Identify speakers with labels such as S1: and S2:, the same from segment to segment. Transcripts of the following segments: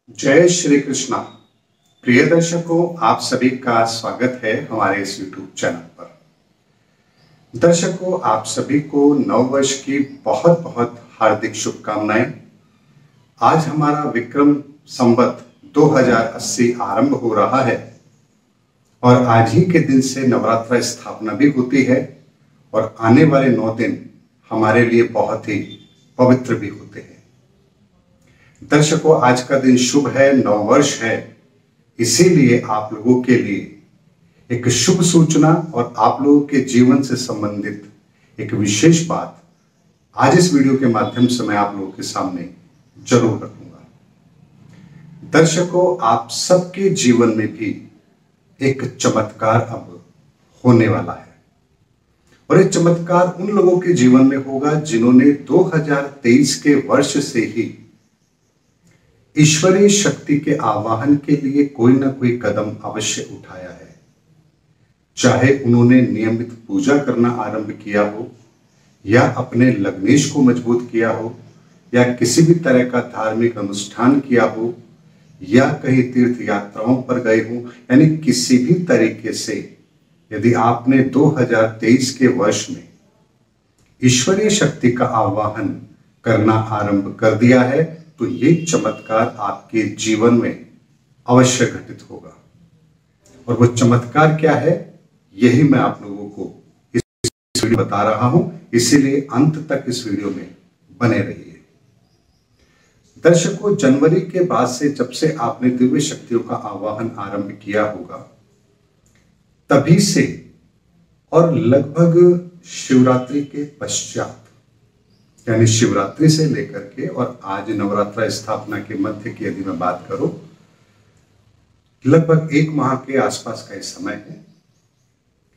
S1: जय श्री कृष्णा। प्रिय दर्शकों, आप सभी का स्वागत है हमारे इस YouTube चैनल पर। दर्शकों, आप सभी को नव वर्ष की बहुत बहुत हार्दिक शुभकामनाएं। आज हमारा विक्रम संवत 2080 आरंभ हो रहा है और आज ही के दिन से नवरात्र स्थापना भी होती है और आने वाले 9 दिन हमारे लिए बहुत ही पवित्र भी होते हैं। दर्शकों, आज का दिन शुभ है, नववर्ष है, इसीलिए आप लोगों के लिए एक शुभ सूचना और आप लोगों के जीवन से संबंधित एक विशेष बात आज इस वीडियो के माध्यम से मैं आप लोगों के सामने जरूर रखूंगा। दर्शकों, आप सबके जीवन में भी एक चमत्कार अब होने वाला है और ये चमत्कार उन लोगों के जीवन में होगा जिन्होंने 2023 के वर्ष से ही ईश्वरीय शक्ति के आवाहन के लिए कोई ना कोई कदम अवश्य उठाया है। चाहे उन्होंने नियमित पूजा करना आरंभ किया हो या अपने लग्नेश को मजबूत किया हो या किसी भी तरह का धार्मिक अनुष्ठान किया हो या कहीं तीर्थ यात्राओं पर गए हो, यानी किसी भी तरीके से यदि आपने 2023 के वर्ष में ईश्वरीय शक्ति का आवाहन करना आरंभ कर दिया है तो ये चमत्कार आपके जीवन में अवश्य घटित होगा। और वो चमत्कार क्या है, यही मैं आप लोगों को इस वीडियो में बता रहा हूं, इसीलिए अंत तक इस वीडियो में बने रहिए। दर्शकों, जनवरी के बाद से जब से आपने दिव्य शक्तियों का आवाहन आरंभ किया होगा तभी से और लगभग शिवरात्रि के पश्चात, यानी शिवरात्रि से लेकर के और आज नवरात्र स्थापना के मध्य की यदि मैं बात करूं, लगभग 1 माह के आसपास का समय है।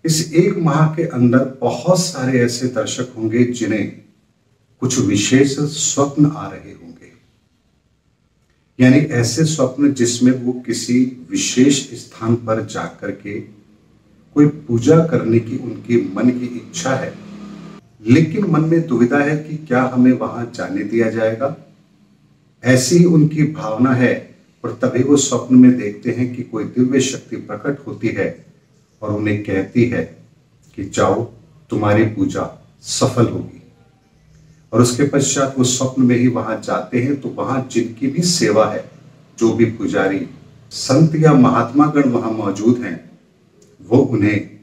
S1: इस 1 माह के अंदर बहुत सारे ऐसे दर्शक होंगे जिन्हें कुछ विशेष स्वप्न आ रहे होंगे, यानी ऐसे स्वप्न जिसमें वो किसी विशेष स्थान पर जाकर के कोई पूजा करने की उनकी मन की इच्छा है, लेकिन मन में दुविधा है कि क्या हमें वहां जाने दिया जाएगा। ऐसी ही उनकी भावना है और तभी वो स्वप्न में देखते हैं कि कोई दिव्य शक्ति प्रकट होती है और उन्हें कहती है कि जाओ, तुम्हारी पूजा सफल होगी। और उसके पश्चात वो स्वप्न में ही वहां जाते हैं तो वहां जिनकी भी सेवा है, जो भी पुजारी संत या महात्मा गण वहां मौजूद हैं, वो उन्हें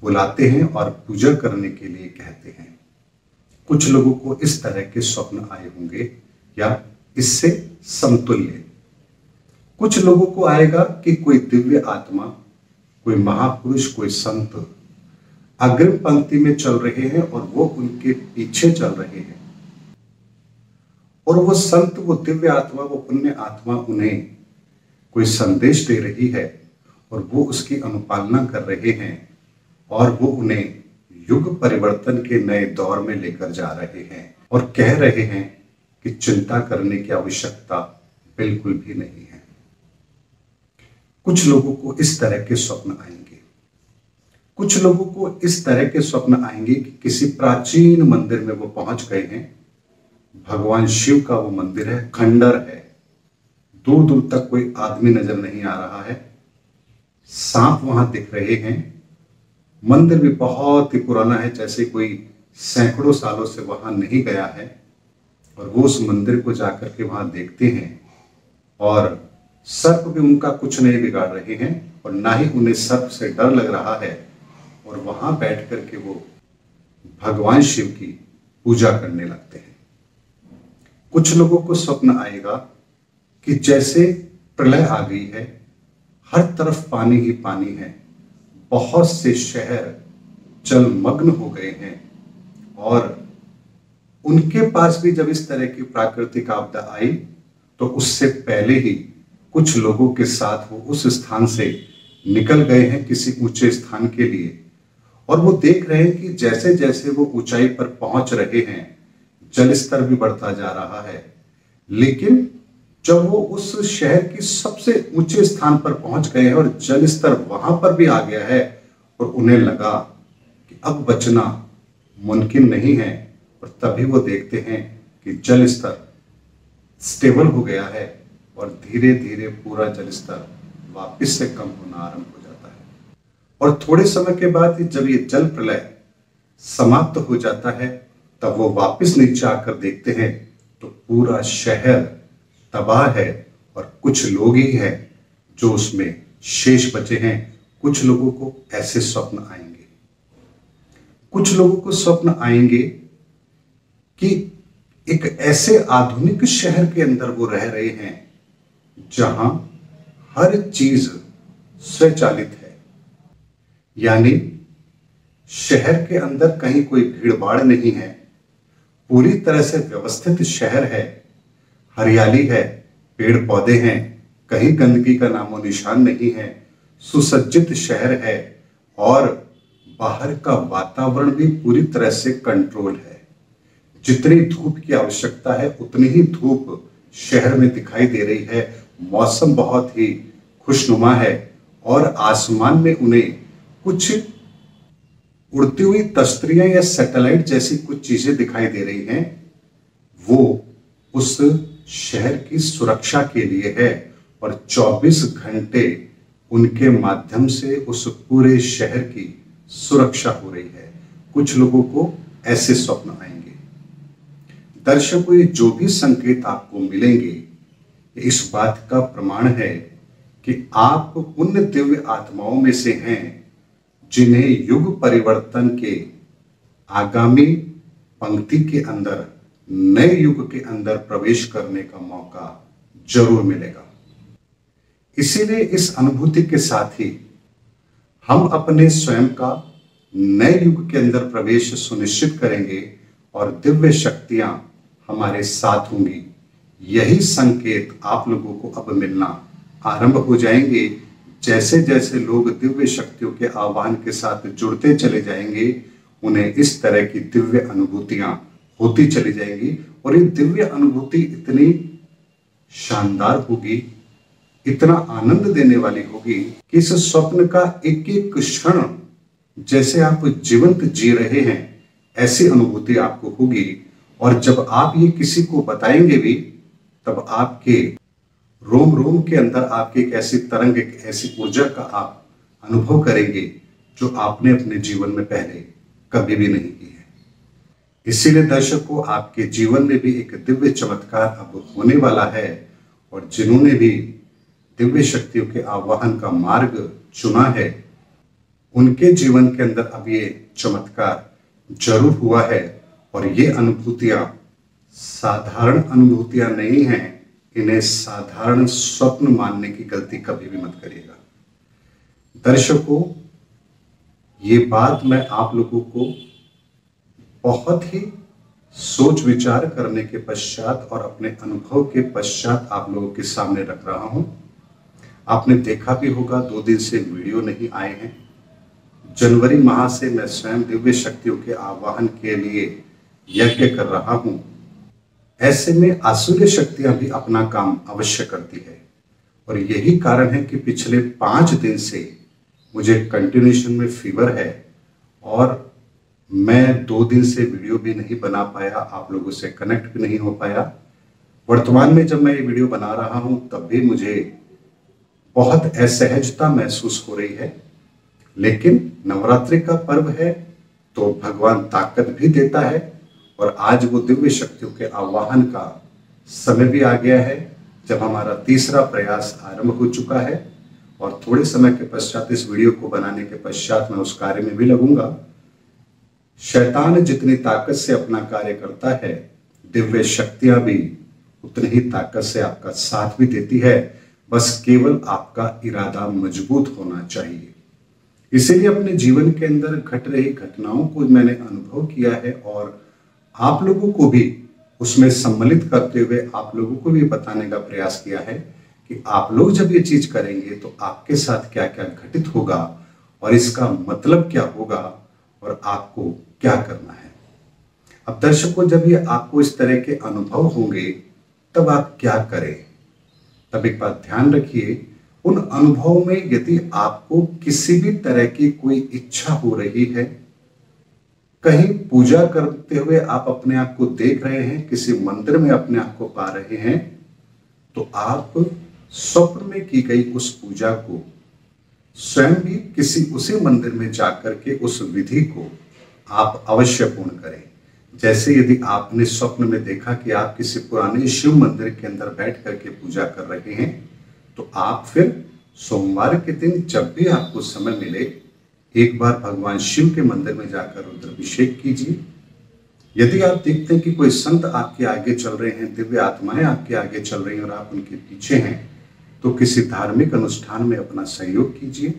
S1: बुलाते हैं और पूजा करने के लिए कहते हैं। कुछ लोगों को इस तरह के स्वप्न आए होंगे या इससे समतुल्य। कुछ लोगों को आएगा कि कोई दिव्य आत्मा, कोई महापुरुष, कोई संत अग्रिम पंक्ति में चल रहे हैं और वो उनके पीछे चल रहे हैं और वो संत, वो दिव्य आत्मा, वो पुण्य आत्मा उन्हें कोई संदेश दे रही है और वो उसकी अनुपालना कर रहे हैं और वो उन्हें युग परिवर्तन के नए दौर में लेकर जा रहे हैं और कह रहे हैं कि चिंता करने की आवश्यकता बिल्कुल भी नहीं है। कुछ लोगों को इस तरह के स्वप्न आएंगे। कुछ लोगों को इस तरह के स्वप्न आएंगे कि किसी प्राचीन मंदिर में वो पहुंच गए हैं। भगवान शिव का वो मंदिर है, खंडर है, दूर दूर तक कोई आदमी नजर नहीं आ रहा है, सांप वहां दिख रहे हैं, मंदिर भी बहुत ही पुराना है, जैसे कोई सैकड़ों सालों से वहां नहीं गया है। और वो उस मंदिर को जाकर के वहां देखते हैं और सर्प भी उनका कुछ नहीं बिगाड़ रहे हैं और ना ही उन्हें सर्प से डर लग रहा है और वहां बैठ करके वो भगवान शिव की पूजा करने लगते हैं। कुछ लोगों को स्वप्न आएगा कि जैसे प्रलय आ गई है, हर तरफ पानी ही पानी है, बहुत से शहर जलमग्न हो गए हैं और उनके पास भी जब इस तरह की प्राकृतिक आपदा आई तो उससे पहले ही कुछ लोगों के साथ वो उस स्थान से निकल गए हैं किसी ऊंचे स्थान के लिए और वो देख रहे हैं कि जैसे जैसे वो ऊंचाई पर पहुंच रहे हैं जल स्तर भी बढ़ता जा रहा है। लेकिन जब वो उस शहर की सबसे ऊंचे स्थान पर पहुंच गए हैं और जल स्तर वहां पर भी आ गया है और उन्हें लगा कि अब बचना मुमकिन नहीं है और तभी वो देखते हैं कि जल स्तर स्टेबल हो गया है और धीरे धीरे पूरा जल स्तर वापस से कम होना आरंभ हो जाता है। और थोड़े समय के बाद जब ये जल प्रलय समाप्त हो जाता है, तब वो वापस नीचे आकर देखते हैं तो पूरा शहर तबाह है और कुछ लोग ही हैं जो उसमें शेष बचे हैं। कुछ लोगों को ऐसे स्वप्न आएंगे, कुछ लोगों को स्वप्न आएंगे कि एक ऐसे आधुनिक शहर के अंदर वो रह रहे हैं जहां हर चीज स्वचालित है, यानी शहर के अंदर कहीं कोई भीड़ भाड़ नहीं है, पूरी तरह से व्यवस्थित शहर है, हरियाली है, पेड़ पौधे हैं, कहीं गंदगी का नामो निशान नहीं है, सुसज्जित शहर है और बाहर का वातावरण भी पूरी तरह से कंट्रोल है। जितनी धूप की आवश्यकता है उतनी ही धूप शहर में दिखाई दे रही है। मौसम बहुत ही खुशनुमा है और आसमान में उन्हें कुछ उड़ती हुई तश्तरियां या सैटेलाइट जैसी कुछ चीजें दिखाई दे रही हैं। वो उस शहर की सुरक्षा के लिए है और 24 घंटे उनके माध्यम से उस पूरे शहर की सुरक्षा हो रही है। कुछ लोगों को ऐसे स्वप्न आएंगे। दर्शकों, ये जो भी संकेत आपको मिलेंगे इस बात का प्रमाण है कि आप उन दिव्य आत्माओं में से हैं जिन्हें युग परिवर्तन के आगामी पंक्ति के अंदर, नए युग के अंदर प्रवेश करने का मौका जरूर मिलेगा। इसीलिए इस अनुभूति के साथ ही हम अपने स्वयं का नए युग के अंदर प्रवेश सुनिश्चित करेंगे और दिव्य शक्तियां हमारे साथ होंगी। यही संकेत आप लोगों को अब मिलना आरंभ हो जाएंगे। जैसे जैसे लोग दिव्य शक्तियों के आह्वान के साथ जुड़ते चले जाएंगे, उन्हें इस तरह की दिव्य अनुभूतियां होती चली जाएंगी और ये दिव्य अनुभूति इतनी शानदार होगी, इतना आनंद देने वाली होगी कि इस स्वप्न का एक एक क्षण जैसे आप जीवंत जी रहे हैं ऐसी अनुभूति आपको होगी। और जब आप ये किसी को बताएंगे भी, तब आपके रोम रोम के अंदर आपकी एक ऐसी तरंग, एक ऐसी ऊर्जा का आप अनुभव करेंगे जो आपने अपने जीवन में पहले कभी भी नहीं की है। इसीलिए दर्शकों, आपके जीवन में भी एक दिव्य चमत्कार अब होने वाला है और जिन्होंने भी दिव्य शक्तियों के आह्वान का मार्ग चुना है, उनके जीवन के अंदर अब ये चमत्कार जरूर हुआ है। और ये अनुभूतियां साधारण अनुभूतियां नहीं हैं। इन्हें साधारण स्वप्न मानने की गलती कभी भी मत करिएगा। दर्शकों, ये बात मैं आप लोगों को बहुत ही सोच विचार करने के पश्चात और अपने अनुभव के पश्चात आप लोगों के सामने रख रहा हूं। आपने देखा भी होगा 2 दिन से वीडियो नहीं आए हैं। जनवरी माह से मैं स्वयं दिव्य शक्तियों के आह्वान के लिए यज्ञ कर रहा हूं। ऐसे में आसुरी शक्तियां भी अपना काम अवश्य करती है और यही कारण है कि पिछले 5 दिन से मुझे कंटिन्यूएशन में फीवर है और मैं 2 दिन से वीडियो भी नहीं बना पाया, आप लोगों से कनेक्ट भी नहीं हो पाया। वर्तमान में जब मैं ये वीडियो बना रहा हूं तब भी मुझे बहुत असहजता महसूस हो रही है, लेकिन नवरात्रि का पर्व है तो भगवान ताकत भी देता है और आज वो दिव्य शक्तियों के आह्वान का समय भी आ गया है जब हमारा तीसरा प्रयास आरंभ हो चुका है और थोड़े समय के पश्चात इस वीडियो को बनाने के पश्चात मैं उस कार्य में भी लगूंगा। शैतान जितनी ताकत से अपना कार्य करता है, दिव्य शक्तियां भी उतनी ही ताकत से आपका साथ भी देती है। बस केवल आपका इरादा मजबूत होना चाहिए। इसीलिए अपने जीवन के अंदर घट रही घटनाओं को मैंने अनुभव किया है और आप लोगों को भी उसमें सम्मिलित करते हुए आप लोगों को भी बताने का प्रयास किया है कि आप लोग जब ये चीज करेंगे तो आपके साथ क्या क्या घटित होगा और इसका मतलब क्या होगा और आपको क्या करना है। अब दर्शकों, जब ये आपको इस तरह के अनुभव होंगे तब आप क्या करें। तब एक बात ध्यान रखिए, उन अनुभवों में यदि आपको किसी भी तरह की कोई इच्छा हो रही है, कहीं पूजा करते हुए आप अपने आप को देख रहे हैं, किसी मंदिर में अपने आप को पा रहे हैं, तो आप स्वप्न में की गई उस पूजा को स्वयं भी किसी उसी मंदिर में जाकर के उस विधि को आप अवश्य पूर्ण करें। जैसे यदि आपने स्वप्न में देखा कि आप किसी पुराने शिव मंदिर के अंदर बैठ करके पूजा कर रहे हैं, तो आप फिर सोमवार के दिन जब भी आपको समय मिले एक बार भगवान शिव के मंदिर में जाकर रुद्राभिषेक कीजिए। यदि आप देखते हैं कि कोई संत आपके आगे चल रहे हैं, दिव्य आत्माएं आपके आगे चल रही हैं और आप उनके पीछे हैं, तो किसी धार्मिक अनुष्ठान में अपना सहयोग कीजिए।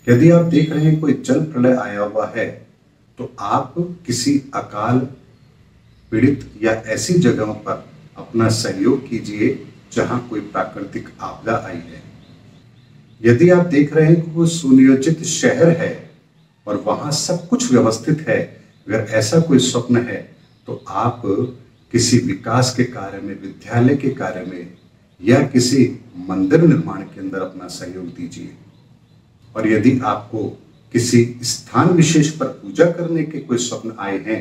S1: यदि आप देख रहे हैं कोई जल प्रलय आया हुआ है, तो आप किसी अकाल पीड़ित या ऐसी जगहों पर अपना सहयोग कीजिए जहां कोई प्राकृतिक आपदा आई है। यदि आप देख रहे हैं कि वो सुनियोजित शहर है और वहां सब कुछ व्यवस्थित है, अगर ऐसा कोई स्वप्न है, तो आप किसी विकास के कार्य में, विद्यालय के कार्य में या किसी मंदिर निर्माण के अंदर अपना सहयोग दीजिए। और यदि आपको किसी स्थान विशेष पर पूजा करने के कोई स्वप्न आए हैं,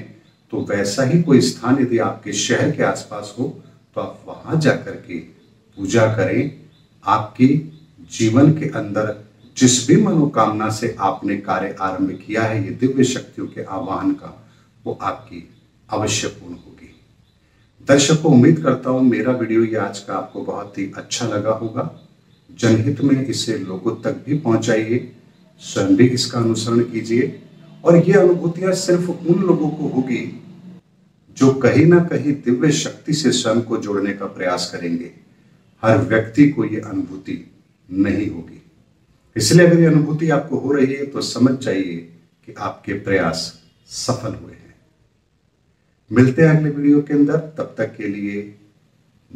S1: तो वैसा ही कोई स्थान यदि आपके शहर के आसपास हो, तो आप वहां जाकर के पूजा करें। आपकी जीवन के अंदर जिस भी मनोकामना से आपने कार्य आरंभ किया है, ये दिव्य शक्तियों के आवाहन का, वो आपकी अवश्य पूर्ण होगी। दर्शकों, उम्मीद करता हूं मेरा वीडियो ये आज का आपको बहुत ही अच्छा लगा होगा। जनहित में इसे लोगों तक भी पहुंचाइए, स्वयं भी इसका अनुसरण कीजिए और ये अनुभूतियां सिर्फ उन लोगों को होगी जो कहीं ना कहीं दिव्य शक्ति से स्वयं को जोड़ने का प्रयास करेंगे। हर व्यक्ति को ये अनुभूति नहीं होगी। इसलिए अगर ये अनुभूति आपको हो रही है तो समझ जाइए कि आपके प्रयास सफल हुए हैं। मिलते हैं अगले वीडियो के अंदर, तब तक के लिए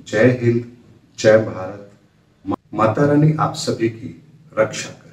S1: जय हिंद, जय भारत। माता रानी आप सभी की रक्षा करें।